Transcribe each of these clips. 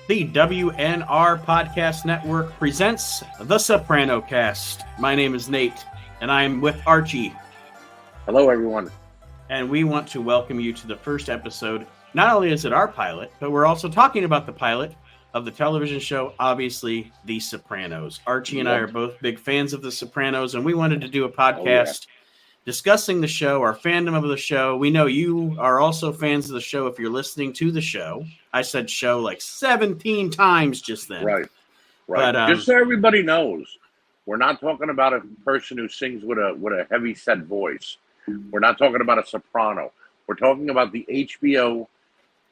The WNR Podcast Network presents the Sopranocast. My name is Nate, and I'm with Archie. Hello, everyone. And we want to welcome you to the first episode. Not only is it our pilot, but we're also talking about the pilot of the television show, obviously, The Sopranos. Archie and I are both big fans of The Sopranos, and we wanted to do a podcast discussing the show, our fandom of the show. We know you are also fans of the show if you're listening to the show. I said show like 17 times just then. Right. But, just so everybody knows, we're not talking about a person who sings with a heavy set voice. We're not talking about a soprano. We're talking about the HBO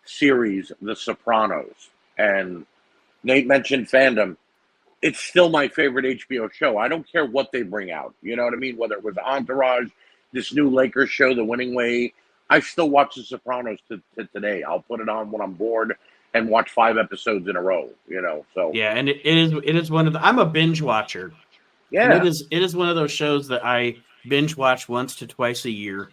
series, The Sopranos. And Nate mentioned fandom. It's still my favorite HBO show. I don't care what they bring out. You know what I mean? Whether it was Entourage, this new Lakers show, The Winning Way. I still watch The Sopranos to today. I'll put it on when I'm bored and watch 5 episodes in a row, you know. So yeah, and it is one of the, I'm a binge watcher. Yeah. And it is one of those shows that I binge watch once to twice a year.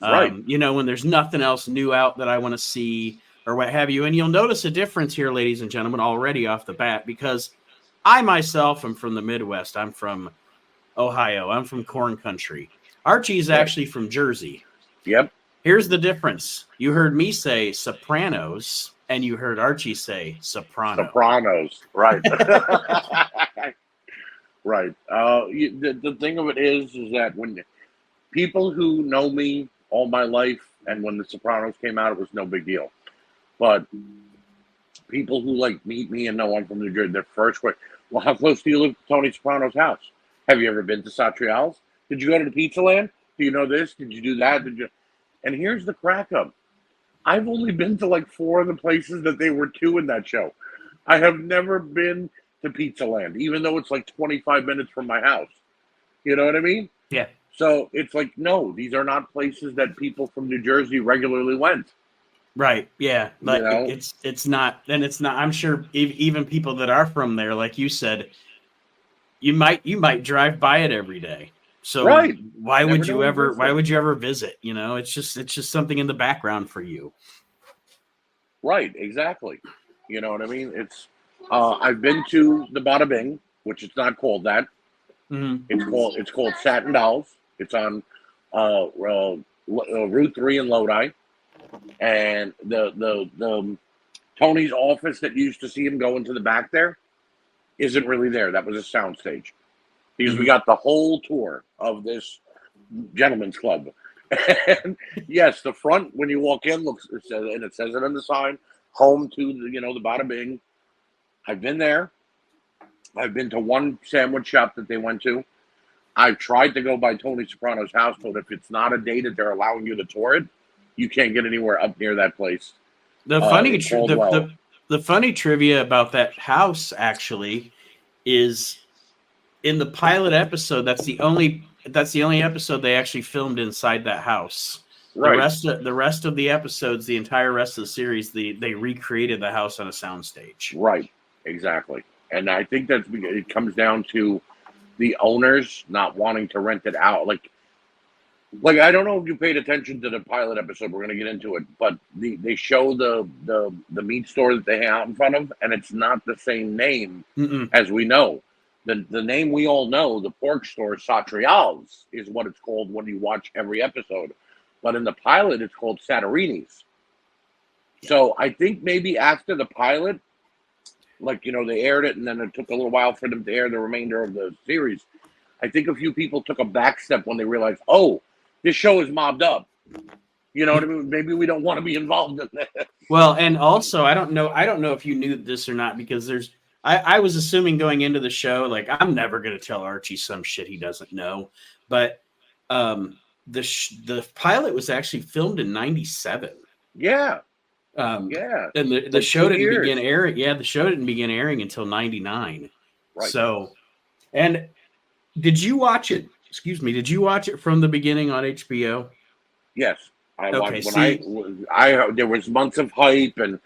Right. You know, when there's nothing else new out that I want to see or what have you. And you'll notice a difference here, ladies and gentlemen, already off the bat, because I myself am from the Midwest. I'm from Ohio. I'm from corn country. Archie's actually from Jersey. Yep. Here's the difference. You heard me say Sopranos, and you heard Archie say Soprano. Sopranos. Right. Right. The thing of it is that when people who know me all my life, and when The Sopranos came out, it was no big deal. But people who like meet me and know I'm from New Jersey, their first question, well, how close do you live to Tony Soprano's house? Have you ever been to Satriale's? Did you go to the Pizza Land? Do you know this? Did you do that? Did you? And here's the crack up. I've only been to like 4 of the places that they were to in that show. I have never been to Pizza Land, even though it's like 25 minutes from my house. You know what I mean? Yeah. So it's like, no, these are not places that people from New Jersey regularly went. Right. Yeah. Like You know? it's not, and it's not. I'm sure even people that are from there, like you said, you might drive by it every day. So Right. why would you ever visit? You know, it's just something in the background for you. Right. Exactly. You know what I mean? It's I've been to the Bada Bing, which it's not called that. Mm-hmm. It's called Satin Dolls. It's on Route 3 in Lodi. And the Tony's office that you used to see him go into the back there isn't really there. That was a soundstage. Because we got the whole tour of this gentleman's club. And yes, the front, when you walk in, it says it on the sign, home to the Bada Bing. I've been there. I've been to one sandwich shop that they went to. I've tried to go by Tony Soprano's house, but if it's not a day that they're allowing you to tour it, you can't get anywhere up near that place. The funny trivia about that house actually is in the pilot episode. That's the only episode they actually filmed inside that house. Right. The rest of the episodes, the entire rest of the series, they recreated the house on a soundstage. Right. Exactly. And I think it comes down to the owners not wanting to rent it out. Like I don't know if you paid attention to the pilot episode. We're going to get into it, but they show the meat store that they hang out in front of, and it's not the same name as we know. The name we all know, the pork store, Satriale's, is what it's called when you watch every episode. But in the pilot, it's called Sattarini's. So I think maybe after the pilot, they aired it, and then it took a little while for them to air the remainder of the series. I think a few people took a back step when they realized, oh, this show is mobbed up. You know what I mean? Maybe we don't want to be involved in this. Well, and also, I don't know if you knew this or not, because I was assuming going into the show, like, I'm never going to tell Archie some shit he doesn't know. But the pilot was actually filmed in 97. Yeah. And the show didn't begin airing. Yeah, the show didn't begin airing until 99. Right. So, and did you watch it? Excuse me. Did you watch it from the beginning on HBO? Yes, I watched when I there was months of hype and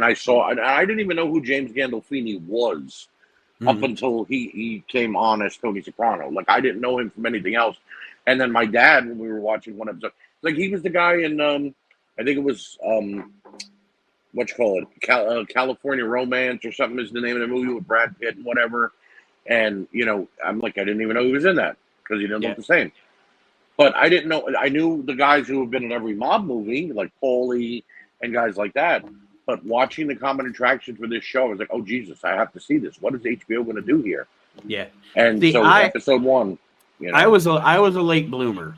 I saw, and I didn't even know who James Gandolfini was up until he came on as Tony Soprano. Like, I didn't know him from anything else. And then my dad, when we were watching one episode, like, he was the guy in I think it was what you call it, California Romance or something is the name of the movie with Brad Pitt and whatever. And I'm like, I didn't even know he was in that because he didn't Yeah. look the same. But I didn't know. I knew the guys who have been in every mob movie, like Paulie and guys like that. But watching the common attraction for this show, I was like, oh Jesus, I have to see this. What is HBO going to do here? Yeah. And See, so episode 1, I was a late bloomer.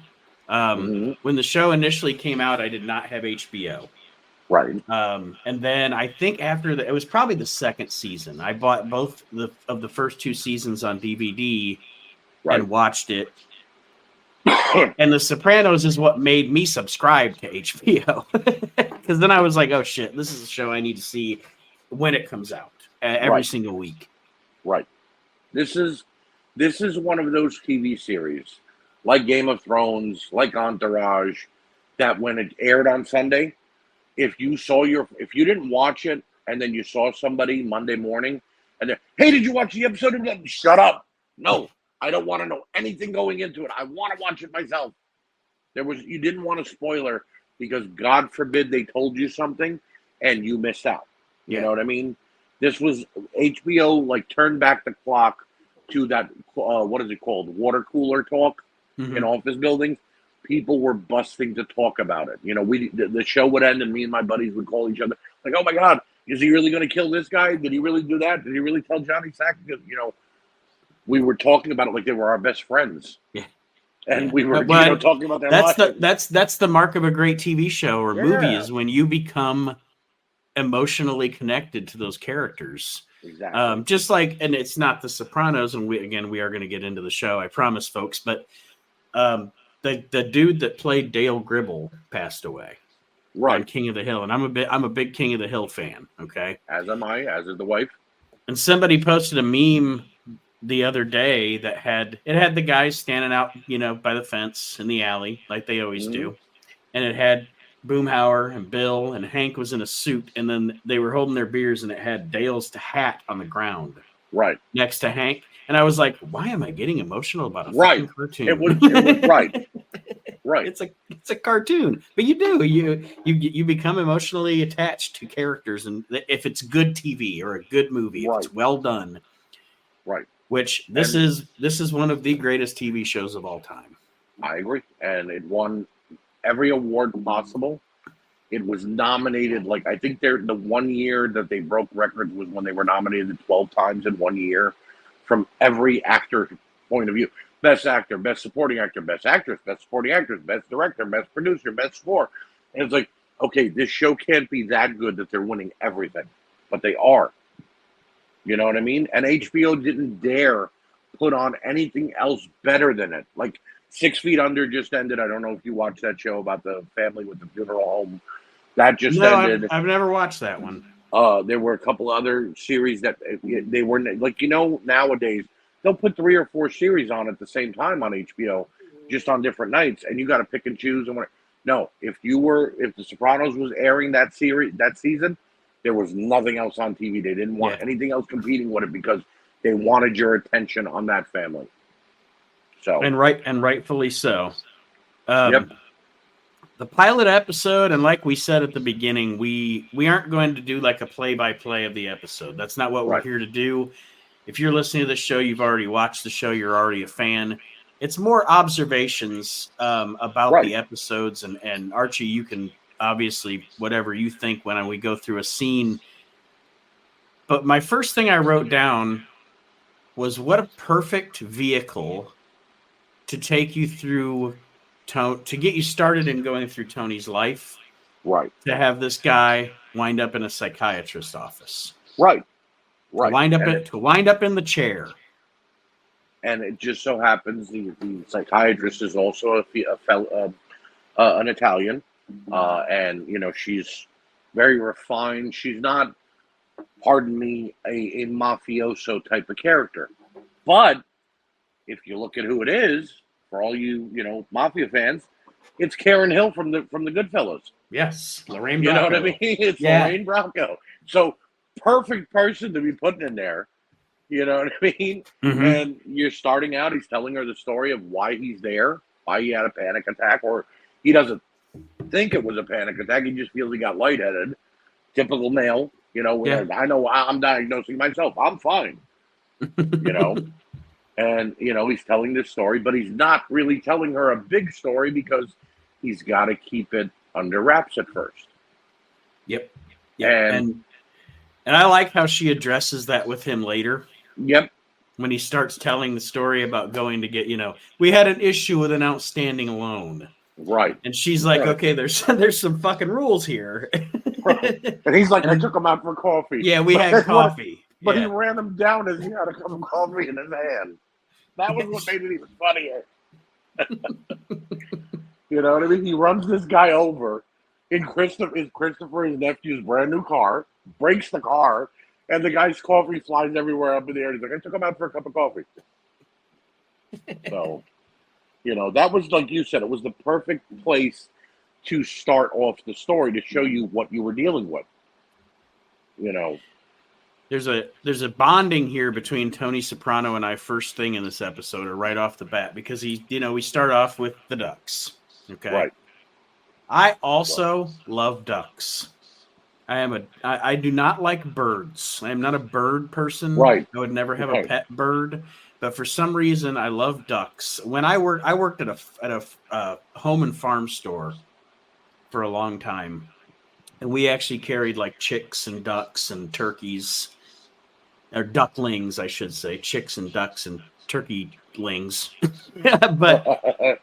Mhm. When the show initially came out, I did not have HBO. Right. And then I think after it was probably the second season. I bought both of the first 2 seasons on DVD Right. and watched it. And The Sopranos is what made me subscribe to HBO. Because then I was like, oh shit, this is a show I need to see when it comes out every single week. Right. This is one of those TV series, like Game of Thrones, like Entourage, that when it aired on Sunday, if you didn't watch it and then you saw somebody Monday morning and they're, hey, did you watch the episode of that? Shut up. No, I don't want to know anything going into it. I want to watch it myself. You didn't want a spoiler because God forbid they told you something and you missed out. You know what I mean? This was HBO like turned back the clock to that what is it called? Water cooler talk in office buildings. People were busting to talk about it. The show would end and me and my buddies would call each other like, "Oh my God, is he really going to kill this guy? Did he really do that? Did he really tell Johnny Sack?" Because we were talking about it like they were our best friends. Yeah. And we were talking about their lives. That's the mark of a great TV show or movie is when you become emotionally connected to those characters. Exactly. Just like, and it's not The Sopranos, and we are going to get into the show, I promise, folks. But the dude that played Dale Gribble passed away. Right. On King of the Hill, and I'm a big King of the Hill fan. Okay. As am I. As is the wife. And somebody posted a meme the other day that had the guys standing out, by the fence in the alley like they always do, and it had Boomhauer and Bill and Hank was in a suit, and then they were holding their beers, and it had Dale's hat on the ground, right next to Hank, and I was like, why am I getting emotional about a right fucking cartoon? It was right. It's a cartoon, but you become emotionally attached to characters, and if it's good TV or a good movie, if it's well done, right. Which this is one of the greatest TV shows of all time. I agree, and it won every award possible. It was nominated, like I think the 1 year that they broke records was when they were nominated 12 times in 1 year, from every actor point of view: best actor, best supporting actor, best actress, best supporting actress, best director, best producer, best score. And it's like, okay, this show can't be that good that they're winning everything, but they are. You know what I mean? And HBO didn't dare put on anything else better than it. Like 6 Feet Under just ended. I don't know if you watched that show about the family with the funeral home. That just ended. I've never watched that one. There were a couple other series that they were like, nowadays they'll put 3 or 4 series on at the same time on HBO, just on different nights, and you got to pick and choose. And no, if The Sopranos was airing that season, there was nothing else on TV. They didn't want anything else competing with it because they wanted your attention on that family. So and rightfully so. The pilot episode, and like we said at the beginning, we aren't going to do like a play-by-play of the episode. That's not what we're here to do. If you're listening to the show, you've already watched the show, you're already a fan. It's more observations about the episodes, and Archie, you can obviously whatever you think when we go through a scene. But my first thing I wrote down was what a perfect vehicle to take you through to get you started in going through Tony's life. Right. To have this guy wind up in a psychiatrist's office. Right. To wind up in the chair. And it just so happens the psychiatrist is also an Italian. And she's very refined. She's not, pardon me, a mafioso type of character. But if you look at who it is, for all you mafia fans, it's Karen Hill from the Goodfellas. Yes, Lorraine Bracco. You know what I mean? It's Lorraine Bracco. So perfect person to be putting in there. You know what I mean? Mm-hmm. And you're starting out, he's telling her the story of why he's there, why he had a panic attack, or he doesn't think it was a panic attack. He just feels he got lightheaded. typical male. You know, Yeah. I know I'm diagnosing myself. I'm fine. You know, and he's telling this story, but he's not really telling her a big story because he's got to keep it under wraps at first. Yep. And I like how she addresses that with him later. Yep. When he starts telling the story about going to get, we had an issue with an outstanding loan. Right. And she's like, okay, there's some fucking rules here. Right. And he's like, I took him out for coffee. Yeah, we had coffee. But he ran him down as he had a cup of coffee in his hand. That was what made it even funnier. You know what I mean? He runs this guy over in Christopher, his nephew's brand new car, breaks the car, and the guy's coffee flies everywhere up in the air. He's like, I took him out for a cup of coffee. So, that was, like you said, it was the perfect place to start off the story to show you what you were dealing with. There's a bonding here between Tony Soprano and I first thing in this episode, or right off the bat, because we start off with the ducks. Okay. Right. I also love ducks. I do not like birds. I am not a bird person. Right. I would never have a pet bird, but for some reason I love ducks. When I worked at a home and farm store for a long time, and we actually carried like chicks and ducks and turkeys, or ducklings, I should say, chicks and ducks and turkeylings. But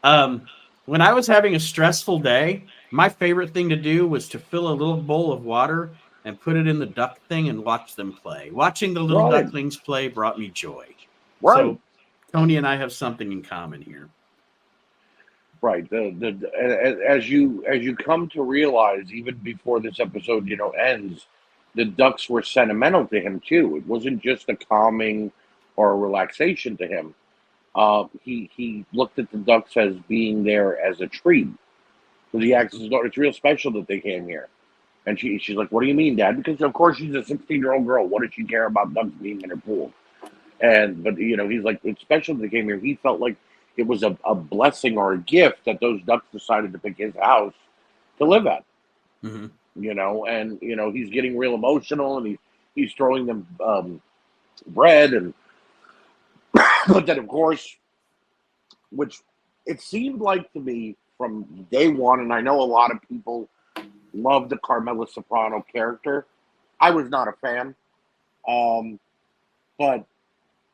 when I was having a stressful day, my favorite thing to do was to fill a little bowl of water and put it in the duck thing and watch them play. Watching the little ducklings play brought me joy. Right. So Tony and I have something in common here. Right. As you come to realize, even before this episode, ends, the ducks were sentimental to him too. It wasn't just a calming or a relaxation to him. He looked at the ducks as being there as a treat. Because he asked his daughter, it's real special that they came here. And she's like, what do you mean, Dad? Because, of course, she's a 16-year-old girl. What does she care about ducks being in her pool? But he's like, it's special that they came here. He felt like it was a blessing or a gift that those ducks decided to pick his house to live at. Mm-hmm. And, he's getting real emotional, and he's throwing them bread. And but then, of course, which it seemed like to me, from day one, and I know a lot of people love the Carmela Soprano character. I was not a fan. But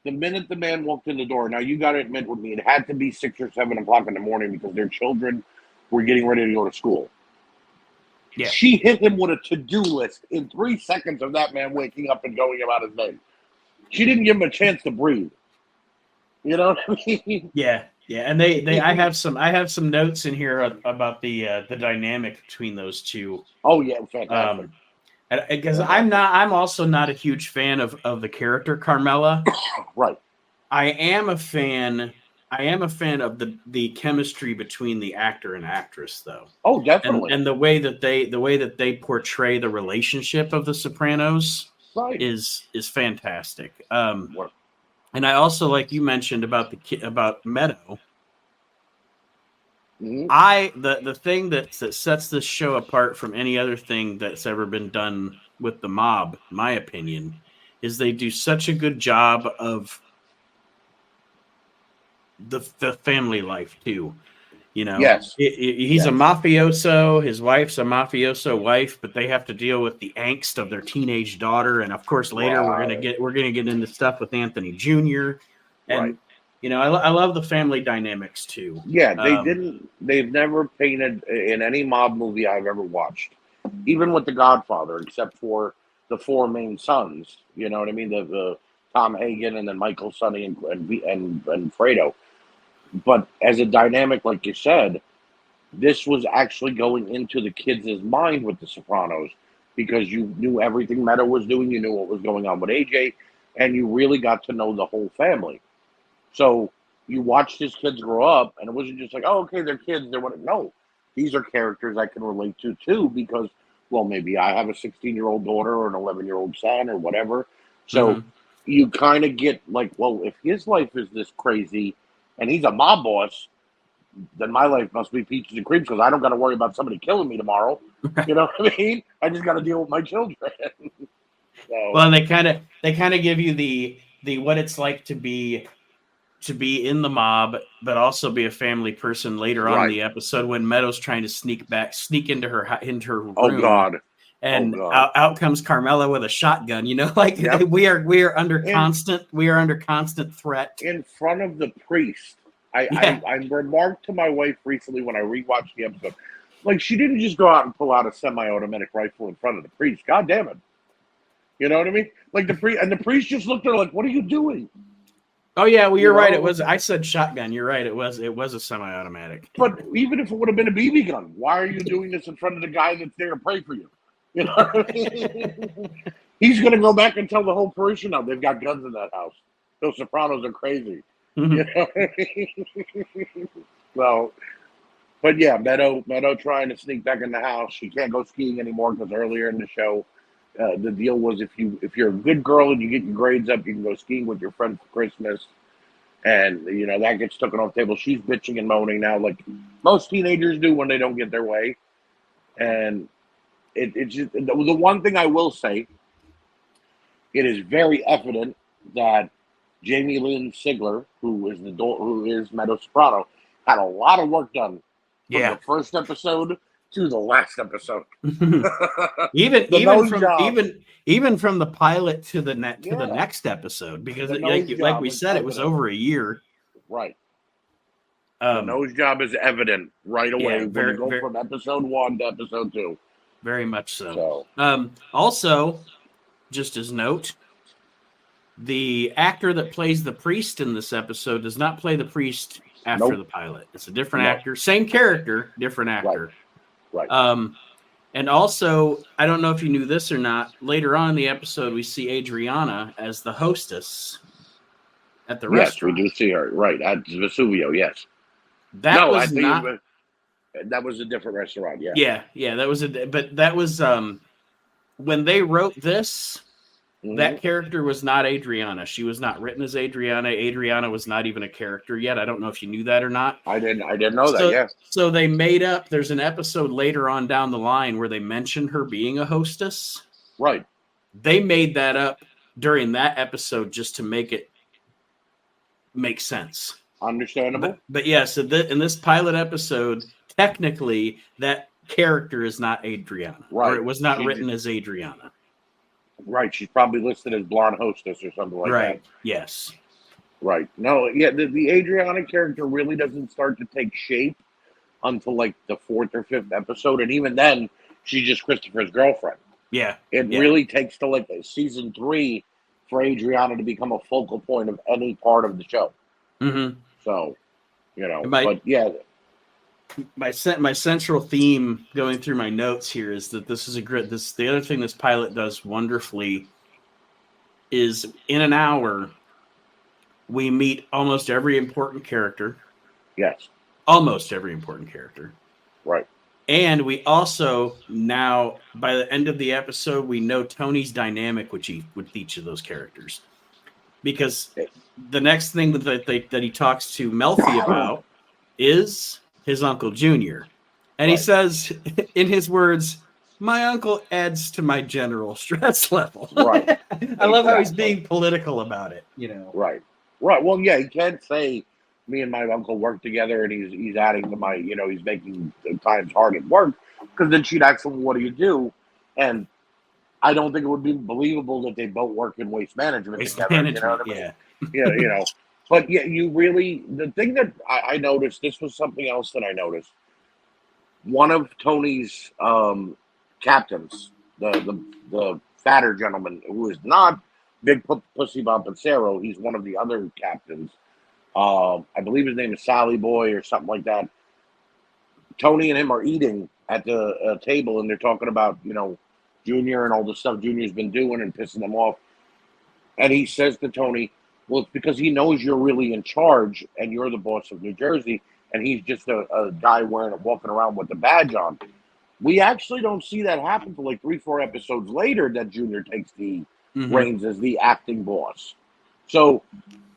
the minute the man walked in the door, now you got to admit with me, it had to be 6 or 7 o'clock in the morning because their children were getting ready to go to school. Yeah. She hit him with a to-do list in 3 seconds of that man waking up and going about his day. She didn't give him a chance to breathe. You know what I mean? Yeah. Yeah, and I have some notes in here about the dynamic between those two. Oh yeah, fantastic. Because I'm also not a huge fan of the character Carmela. Right. I am a fan of the chemistry between the actor and actress, though. Oh, definitely. And the way that they portray the relationship of the Sopranos is fantastic. And I also, like you mentioned about Meadow, mm-hmm. The thing that sets this show apart from any other thing that's ever been done with the mob, in my opinion, is they do such a good job of the family life too. Yes. He's a mafioso. His wife's a mafioso wife, but they have to deal with the angst of their teenage daughter. And of course, later we're gonna get into stuff with Anthony Jr. And I love the family dynamics too. Yeah, they've never painted in any mob movie I've ever watched, even with The Godfather, except for the 4 main sons. You know what I mean? The Tom Hagen and then Michael, Sonny, and Fredo. But as a dynamic, like you said, this was actually going into the kids' mind with the Sopranos, because you knew everything Meadow was doing, you knew what was going on with AJ, and you really got to know the whole family. So you watched his kids grow up, and it wasn't just like, oh, okay, they're kids. No, these are characters I can relate to too, because, well, maybe I have a 16-year-old daughter or an 11-year-old son or whatever. So you kind of get like, well, if his life is this crazy, and he's a mob boss, then my life must be peaches and cream because I don't got to worry about somebody killing me tomorrow. You know what I mean? I just got to deal with my children. So, well, and they kind of give you the what it's like to be in the mob, but also be a family person later on in the episode when Meadow's trying to sneak into her room. Oh God. And out comes Carmela with a shotgun. You know, like we are under constant threat in front of the priest. I remarked to my wife recently when I rewatched the episode, like she didn't just go out and pull out a semi-automatic rifle in front of the priest. God damn it! You know what I mean? Like the priest just looked at her like, "What are you doing?" Oh yeah, well you're right. It was. I said shotgun. You're right. It was a semi-automatic. But even if it would have been a BB gun, why are you doing this in front of the guy that's there to pray for you? You know what I mean? He's going to go back and tell the whole parishioner now they've got guns in that house. Those Sopranos are crazy. You know what I mean? So, but yeah, Meadow trying to sneak back in the house. She can't go skiing anymore because earlier in the show, the deal was if you're a good girl and you get your grades up, you can go skiing with your friend for Christmas. And, you know, that gets taken off the table. She's bitching and moaning now like most teenagers do when they don't get their way. And it's just the one thing I will say, it is very evident that Jamie Lynn Sigler, who is Meadow Soprano, had a lot of work done from the first episode to the last episode. even from the pilot to the next episode, because like we said, it was over a year. Right. The nose job is evident right away when you go from episode 1 to episode 2. Very much so. Also, just as note, the actor that plays the priest in this episode does not play the priest after the pilot. It's a different actor, same character, different actor. Right. And also, I don't know if you knew this or not. Later on in the episode, we see Adriana as the hostess at the restaurant. Yes, we do see her right at Vesuvio. Yes. That was a different restaurant. Yeah. That was when they wrote this. That character was not Adriana. She was not written as Adriana. Adriana was not even a character yet. I don't know if you knew that or not. I didn't know that. Yeah. So they made up. There's an episode later on down the line where they mention her being a hostess. Right. They made that up during that episode just to make it make sense. Understandable. But yeah, so in this pilot episode, technically that character is not Adriana. Right. Or it was not written as Adriana. Right. She's probably listed as blonde hostess or something like that. Right. Yes. Right. No, yeah, the Adriana character really doesn't start to take shape until like the 4th or 5th episode. And even then, she's just Christopher's girlfriend. Yeah. It really takes to like season 3 for Adriana to become a focal point of any part of the show. Mm-hmm. So, you know, but yeah. My central theme going through my notes here is that this is the other thing this pilot does wonderfully is in an hour we meet almost every important character. Yes. Almost every important character. Right. And we also now, by the end of the episode, we know Tony's dynamic with each of those characters. Because the next thing that he talks to Melfi about is his Uncle Junior. And he says, in his words, my uncle adds to my general stress level. Right. I love how he's being political about it, you know. Right. Right. Well, yeah, he can't say me and my uncle work together and he's adding to my, you know, he's making times hard at work, because then she'd ask him, what do you do? And I don't think it would be believable that they both work in waste management together. You know what I mean? Yeah. Yeah, you know. But yeah, the thing that I noticed, this was something else that I noticed. One of Tony's captains, the fatter gentleman, who is not Big Pussy Bob Pizzero, he's one of the other captains. I believe his name is Sally Boy or something like that. Tony and him are eating at the table, and they're talking about, you know, Junior and all the stuff Junior's been doing and pissing them off. And he says to Tony, well, it's because he knows you're really in charge and you're the boss of New Jersey, and he's just a guy walking around with the badge on. We actually don't see that happen for like 3-4 episodes later that Junior takes the reins as the acting boss. So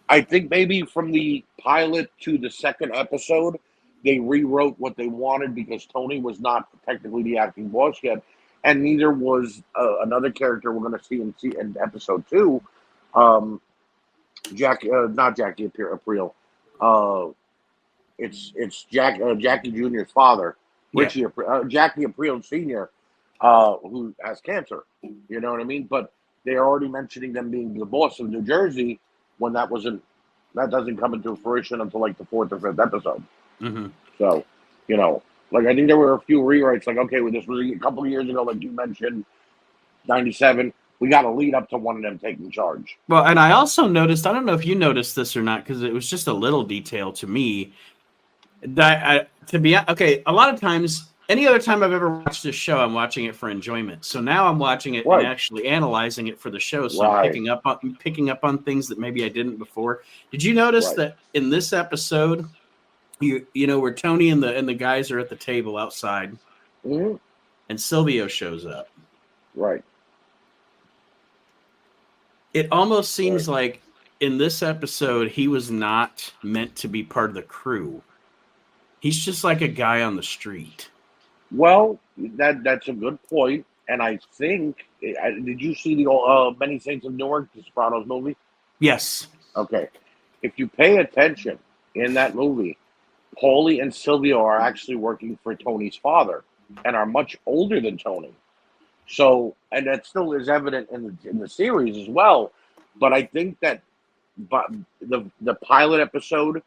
I think maybe from the pilot to the second episode, they rewrote what they wanted because Tony was not technically the acting boss yet, and neither was another character we're going to see in episode 2, not Jackie Aprile. It's Jackie Jr.'s father, Richie Jackie Aprile Sr., who has cancer. You know what I mean? But they're already mentioning them being the boss of New Jersey when that doesn't come into fruition until like the 4th or 5th episode. Mm-hmm. So, like I think there were a few rewrites. Like, okay, well, this was a couple of years ago, like you mentioned, 97. We got to lead up to one of them taking charge. Well, and I also noticed, I don't know if you noticed this or not, because it was just a little detail to me. That a lot of times, any other time I've ever watched this show, I'm watching it for enjoyment. So now I'm watching it and actually analyzing it for the show. So I'm picking up on things that maybe I didn't before. Did you notice that in this episode, you know, where Tony and the guys are at the table outside, and Silvio shows up? Right. It almost seems like in this episode he was not meant to be part of the crew. He's just like a guy on the street. Well, that's a good point, and I think did you see the Many Saints of Newark, the Sopranos movie? Yes. Okay. If you pay attention in that movie, Paulie and Silvio are actually working for Tony's father and are much older than Tony. So, and that still is evident in the series as well. But I think that the pilot episode,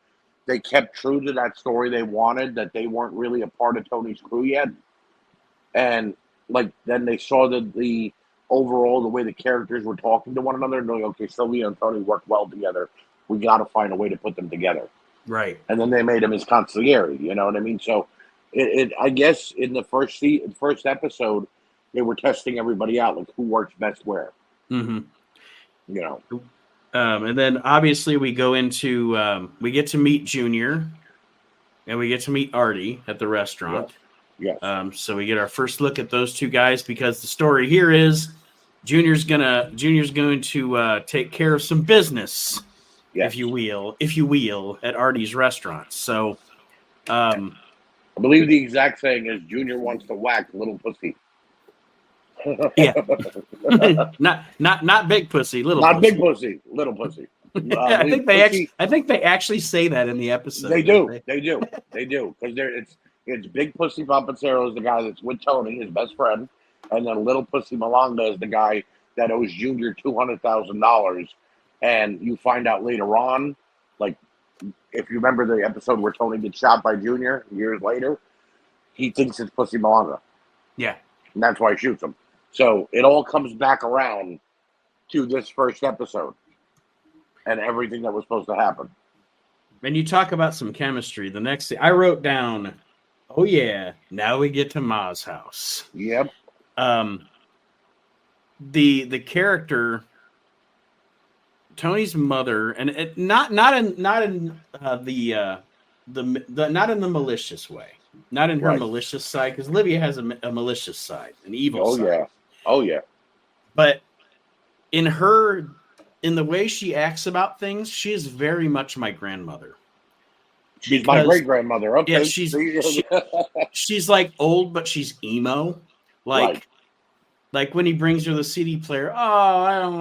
they kept true to that story they wanted, that they weren't really a part of Tony's crew yet. And like then they saw the overall, the way the characters were talking to one another, and going, okay, Silvio and Tony work well together. We got to find a way to put them together. Right. And then they made him his consigliere, you know what I mean? So I guess in the first episode, they were testing everybody out, like who works best where. Mm-hmm. You know. And then obviously we go into we get to meet Junior, and we get to meet Artie at the restaurant. Yes. So we get our first look at those two guys, because the story here is Junior's going to take care of some business. If you will, at Artie's restaurant. So, I believe the exact saying is Junior wants to whack little pussy. Yeah, not big pussy, little. Not pussy. big pussy, little pussy. I think they actually say that in the episode. They do, because it's Big Pussy Pampacero is the guy that's with Tony, his best friend, and then Little Pussy Malanga is the guy that owes Junior $200,000. And you find out later on, like, if you remember the episode where Tony gets shot by Junior years later, he thinks it's Pussy Malanga. Yeah. And that's why he shoots him. So it all comes back around to this first episode and everything that was supposed to happen. And you talk about some chemistry. The next thing I wrote down, oh yeah, now we get to Ma's house. Yep. The character, Tony's mother, and it, not in the malicious way, not in her malicious side, because Livia has a malicious side, an evil side. Oh yeah. But in the way she acts about things, she is very much my grandmother. She's my great grandmother. Okay. Yeah, she's like old, but she's emo. Like when he brings her the CD player. Oh, I don't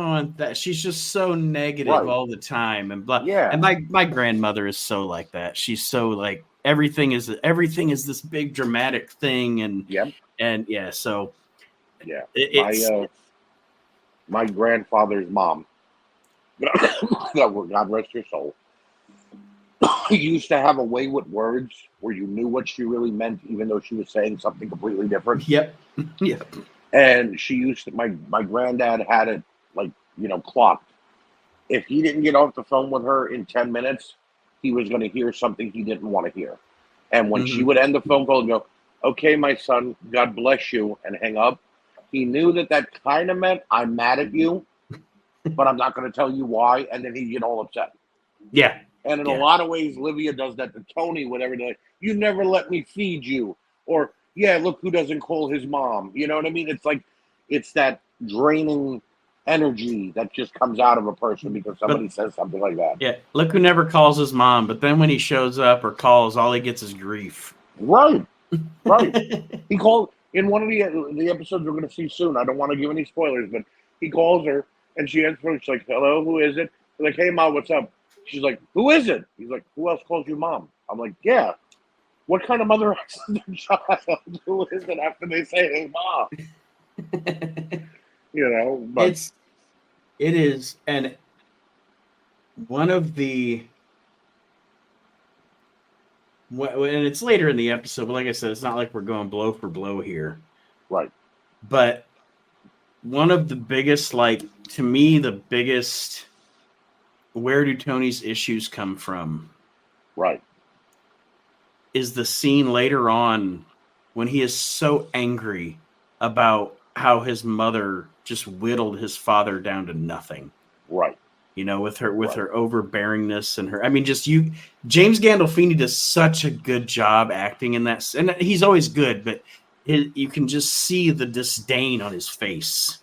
want that. She's just so negative all the time, and blah. Yeah. And my grandmother is so like that. She's so like everything is this big dramatic thing, and so my grandfather's mom, God rest her soul, used to have a way with words where you knew what she really meant, even though she was saying something completely different. Yep. And she used to, my granddad had it clocked. If he didn't get off the phone with her in 10 minutes, he was going to hear something he didn't want to hear. And when she would end the phone call and go, "Okay, my son, God bless you," and hang up, he knew that kind of meant, "I'm mad at you, but I'm not going to tell you why." And then he'd get all upset. Yeah. And in a lot of ways, Livia does that to Tony, whatever. You never let me feed you. Or, yeah, look who doesn't call his mom. You know what I mean? It's like, it's that draining energy that just comes out of a person because somebody says something like that. Yeah, look who never calls his mom, but then when he shows up or calls, all he gets is grief. Right. He called in one of the episodes we're going to see soon. I don't want to give any spoilers, but he calls her and she answers. She's like, "Hello, who is it?" He's like, "Hey, Mom, what's up?" She's like, "Who is it?" He's like, "Who else calls you Mom?" I'm like, "Yeah. What kind of mother asks their child who is it after they say, 'Hey, Mom'?" But It is, and one of the, and it's later in the episode, but like I said, it's not like we're going blow for blow here. Right. But one of the biggest, to me, the biggest, where do Tony's issues come from? Right. Is the scene later on when he is so angry about how his mother just whittled his father down to nothing. Right. With her overbearingness and her, James Gandolfini does such a good job acting in that, and he's always good, but you can just see the disdain on his face.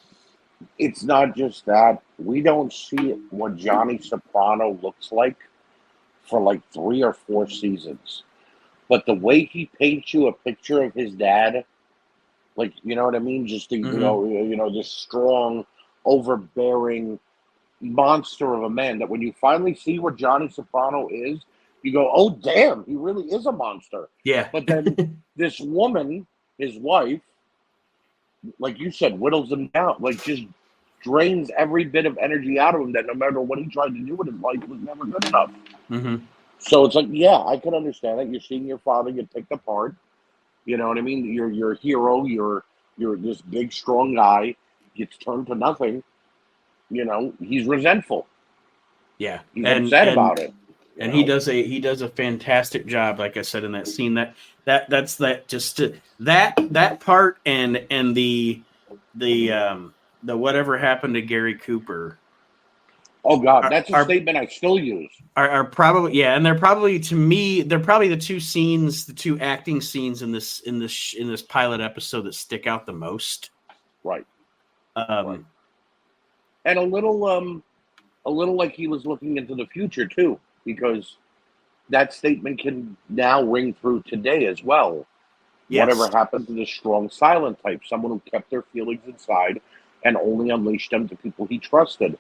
It's not just that. We don't see what Johnny Soprano looks like for like 3 or 4 seasons. But the way he paints you a picture of his dad, like, you know what I mean? Just, this strong, overbearing monster of a man that when you finally see what Johnny Soprano is, you go, oh, damn, he really is a monster. Yeah. But then this woman, his wife, like you said, whittles him down, like just drains every bit of energy out of him that no matter what he tried to do with his life, it was never good enough. Mm-hmm. So it's like, yeah, I can understand that. You're seeing your father get picked apart. You know what I mean? Your hero, you're this big, strong guy, gets turned to nothing. He's resentful. Yeah. He's upset about it. And he does a fantastic job, like I said, in that scene. That part and the whatever happened to Gary Cooper. Oh God, that's a statement I still use. Are probably, and they're probably, to me, they're probably the two acting scenes in this pilot episode that stick out the most. Right. Right. And a little like he was looking into the future too, because that statement can now ring through today as well. Yes. Whatever happened to the strong silent type, someone who kept their feelings inside and only unleashed them to people he trusted.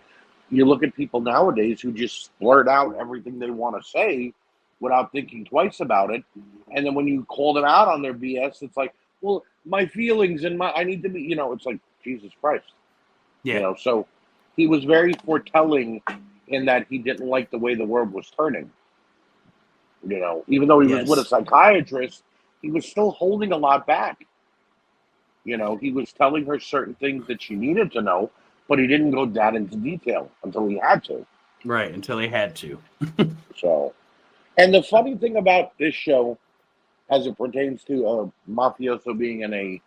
You look at people nowadays who just blurt out everything they want to say without thinking twice about it. And then when you call them out on their BS, it's like, well, my feelings and I need to be, it's like, Jesus Christ. Yeah. So he was very foretelling in that he didn't like the way the world was turning. Even though he was with a psychiatrist, he was still holding a lot back. He was telling her certain things that she needed to know, but he didn't go that into detail until he had to. Right, until he had to. So, and the funny thing about this show, as it pertains to a mafioso being in a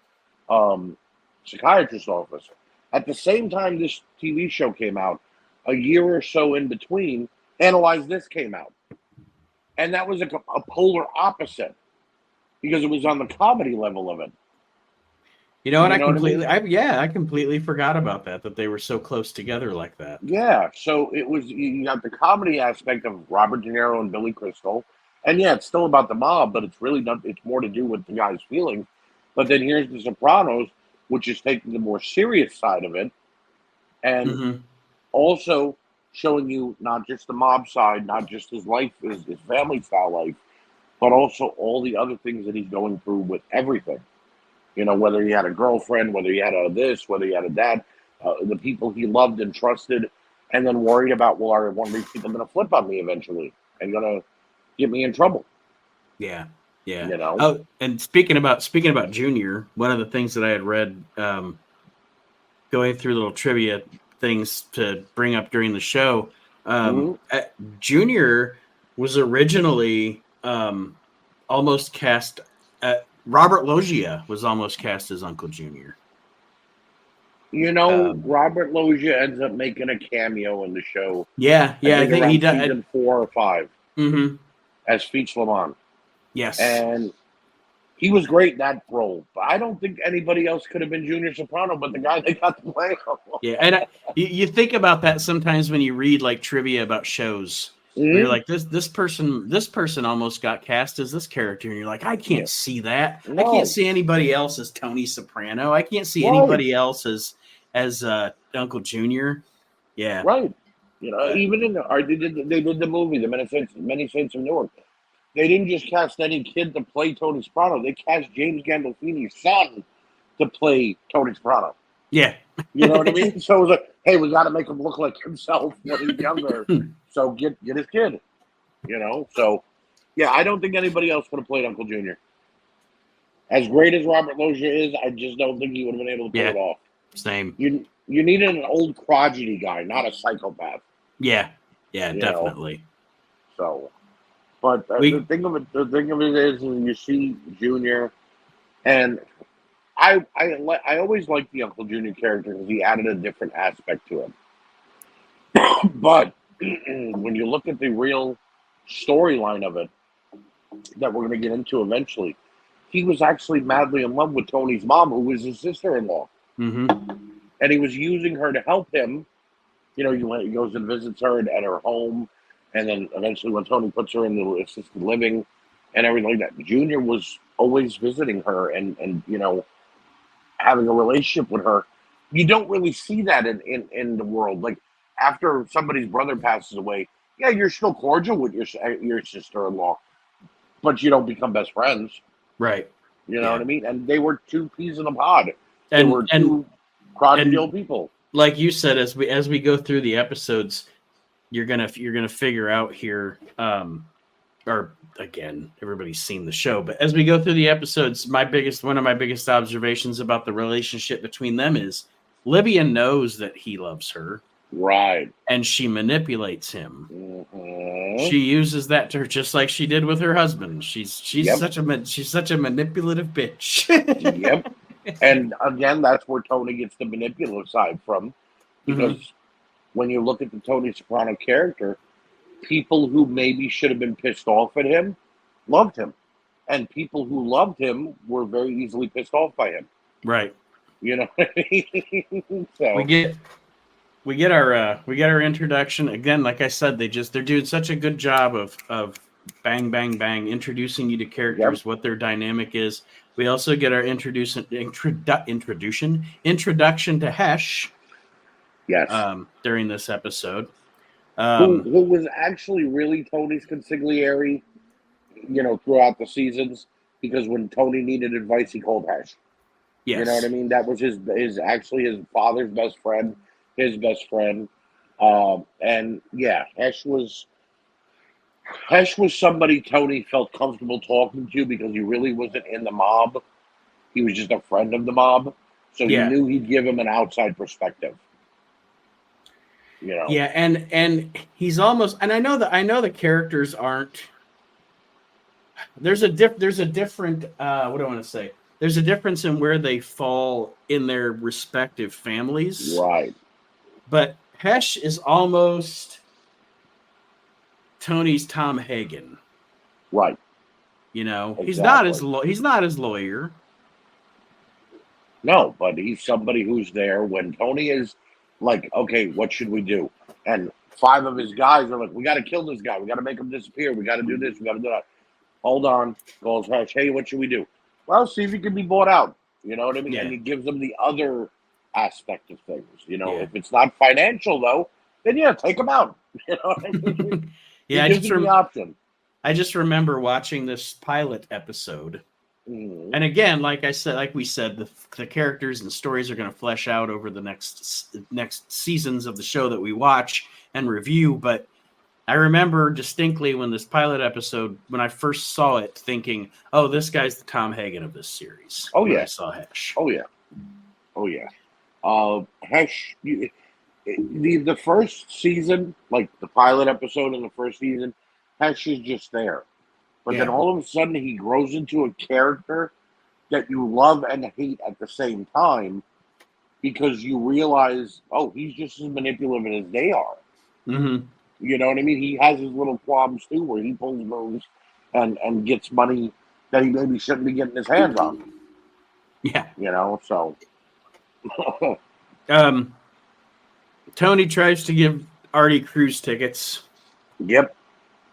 psychiatrist's office, at the same time this TV show came out, a year or so in between, Analyze This came out. And that was a polar opposite, because it was on the comedy level of it. I completely forgot about that they were so close together like that. Yeah, so it was, you got the comedy aspect of Robert De Niro and Billy Crystal, and yeah, it's still about the mob, but it's really not, it's more to do with the guy's feelings. But then here's The Sopranos, which is taking the more serious side of it, and also showing you not just the mob side, not just his life, his family style life, but also all the other things that he's going through with everything. Whether he had a girlfriend, whether he had whether he had a dad, the people he loved and trusted, and then worried about, well, are one of these people going to flip on me eventually and going to get me in trouble? Yeah. Yeah. Oh, and speaking about Junior, one of the things that I had read, going through little trivia things to bring up during the show, Junior was originally almost cast. Robert Loggia was almost cast as Uncle Junior. Robert Loggia ends up making a cameo in the show. Yeah, I think he does. Season 4 or 5. Mm-hmm. As Feach Lamont. Yes. And He was great in that role, but I don't think anybody else could have been Junior Soprano, but the guy they got to play him. Yeah, and you think about that sometimes when you read like trivia about shows. Where you're like, this person almost got cast as this character, and you're like, I can't see that. I can't see anybody else as Tony Soprano. I can't see anybody else as Uncle Junior. Yeah, right. You know, even in they did the movie, The Many Saints of Newark. They didn't just cast any kid to play Tony Soprano. They cast James Gandolfini's son to play Tony Soprano. Yeah. You know what I mean? So it was like, hey, we got to make him look like himself when he's younger. So get his kid. You know? So, yeah, I don't think anybody else would have played Uncle Junior. As great as Robert Loggia is, I just don't think he would have been able to pull it off. Same. You needed an old crotchety guy, not a psychopath. Yeah, definitely. Know? So, but the thing of it is, you see Junior, and I always liked the Uncle Junior character because he added a different aspect to him. But when you look at the real storyline of it, that we're going to get into eventually, he was actually madly in love with Tony's mom, who was his sister-in-law. Mm-hmm. And he was using her to help him. You know, he goes and visits her at her home, and then eventually when Tony puts her in the assisted living and everything like that, Junior was always visiting her and you know, having a relationship with her. You don't really see that in the world. Like, after somebody's brother passes away, yeah, you're still cordial with your sister-in-law, but you don't become best friends. Right. You know what I mean? And they were two peas in a pod. They were two crotchety old people. Like you said, as we go through the episodes, you're gonna figure out here, or again, everybody's seen the show, but as we go through the episodes, one of my biggest observations about the relationship between them is Livia knows that he loves her. Right. And she manipulates him. Mm-hmm. She uses that to her just like she did with her husband. She's such a manipulative bitch. Yep. And again, that's where Tony gets the manipulative side from. Because when you look at the Tony Soprano character, people who maybe should have been pissed off at him loved him. And people who loved him were very easily pissed off by him. Right. You know what I mean? So we get our introduction. Again, like I said, they're doing such a good job of bang, bang, bang, introducing you to characters, what their dynamic is. We also get our introduction to Hesh. Yes. During this episode. Who was actually really Tony's consigliere, you know, throughout the seasons, because when Tony needed advice, he called Hesh. Yes. You know what I mean? That was his father's best friend, his best friend. And yeah, Hesh was somebody Tony felt comfortable talking to because he really wasn't in the mob. He was just a friend of the mob. So he knew he'd give him an outside perspective. You know. Yeah, and he's almost, and I know the characters aren't. There's a different what do I want to say? There's a difference in where they fall in their respective families. Right. But Hesh is almost Tony's Tom Hagen. Right. You know, exactly. he's not his lawyer. No, but he's somebody who's there when Tony is like, okay, what should we do? And 5 of his guys are like, we got to kill this guy. We got to make him disappear. We got to do this. We got to do that. Hold on. Calls Hesh. Hey, what should we do? Well, see if he can be bought out. You know what I mean? Yeah. And he gives them the other aspect of things. You know, if it's not financial, though, then take him out. You know what I mean? Yeah, the option. I just remember watching this pilot episode. And again, like we said, the characters and stories are going to flesh out over the next seasons of the show that we watch and review. But I remember distinctly when this pilot episode, when I first saw it, thinking, "Oh, this guy's the Tom Hagen of this series." Oh yeah, I saw Hesh. Oh yeah. Hesh. The first season, like the pilot episode in the first season, Hesh is just there. But then all of a sudden he grows into a character that you love and hate at the same time because you realize, oh, he's just as manipulative as they are. Mm-hmm. You know what I mean? He has his little qualms too where he pulls moves and gets money that he maybe shouldn't be getting his hands on. Yeah. So. Tony tries to give Artie cruise tickets. Yep.